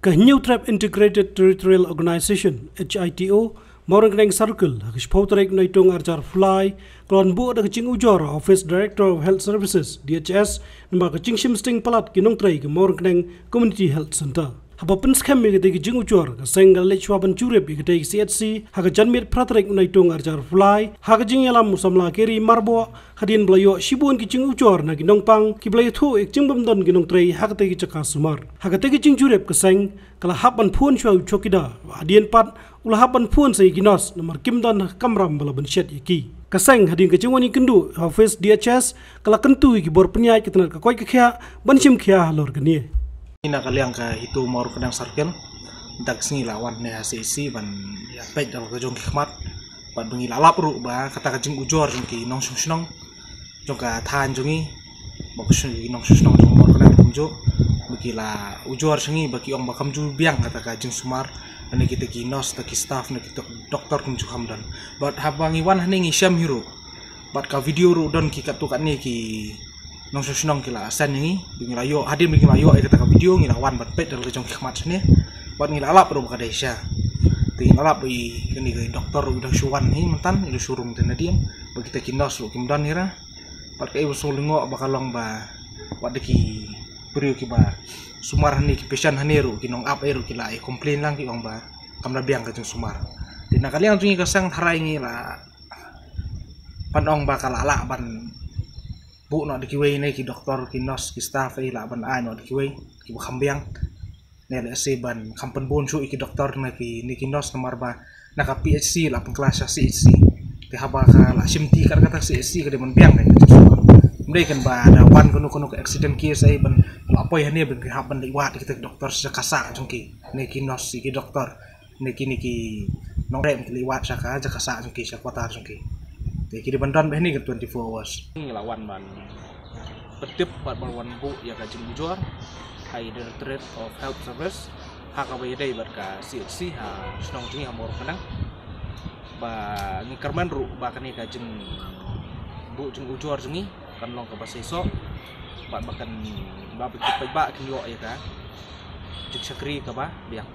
New Trap Integrated Territorial Organization HITO Morang Circle Hagishpotrek Naitung Arjar Fly Klon Bu Kaching Ujor Office Director of Health Services DHS Nama Kaching Shimsting Palat Kinong Trey Morang Community Health Center Hapapen scam Megate Jing Ujor Sengal Lechwaban Churep Igate CHC Hagajanmit Pratrek Naitung Arjar Fly Hagajing Yalam Musamla Keri Marbo Hadin Blayo Shibun Kiching Ujor Naginong Pang Kiblay Tu Ekjimbam Don Ginong Trey Hagategi Chakasumar Hagategi Jing Jurep Kaseng Kala Hapan Pun Shwa Chokida Hadin Pat Ulahapan Pun Say Ginos Nomor Kimdan Kamram Balaban Shed Yaki Kaseng Hadin Kachingwani Kendu Office DHS Kala Kentu Kibor Penyai Kitanar Kakoi Kakya Banshim Kya Halor Genie Ina kaliang ka itu mor kedang sarkel dak singi lawan ne HCC ban ya baik dal ka jong khmat ban bengi lalap ru ba kata ka jing ujor jong ki nong sunong jong ka than jongi bok sungi nong sunong jong mor kedang kumjo bagi la ujor singi bagi ong bakam ju biang kata ka jing sumar ane kita ki nos ta ki staff ne kita doktor kumju hamdan bat habangi wan haning isyam hiro bat ka video ru don ki katu kat ni ki nong sunong kila asan ni bingi layo hadir bingi layo kata ka video ngi lawan bat pet dal ka jong khmat sini bat ngi lalap ru ka desya ti lalap bi kini ke doktor udah suwan ni mentan udah surung dan dia bagi kita kinos ru kimdan hira bat ka ibu solingo bakalong ba wat deki beri ki ba sumar ni ki pesan haneru ki nong ap eru ki la komplain lang ki ong ba kamna biang ka jong sumar dina kalian tungi ka sang tharai ngi la panong ba kalala ban bu no dikiway ne ki doktor ki nos ki staff ai la ban ai no dikiway ki bu khambiang ne le se ban kampen bon su ki doktor na ki ni ki nos nomor ba na ka PHC la pen kelas CHC ti haba ka la simti ka kata CHC ka de mon biang ne mdai kan ba da wan kono ka accident case ai ban la poi hane ben ki haban di wat ki doktor sakasa jongki ne ki nos ki doktor ne ki nong rem ki liwat saka jakasa jongki sakota jongki kiri bandan behni ke 24 hours ngelawan ban betip bat balwan bu ya ka jing ujor hai Directorate of Health Service ha ka bay dai bat ka CHC ha snong jingi amor kanang ba ngi karman ru ba kani ka jing bu jing ujor jingi kan long ka baseso bat bakan ba betip ba kinyo ya ka jik sakri ka ba biang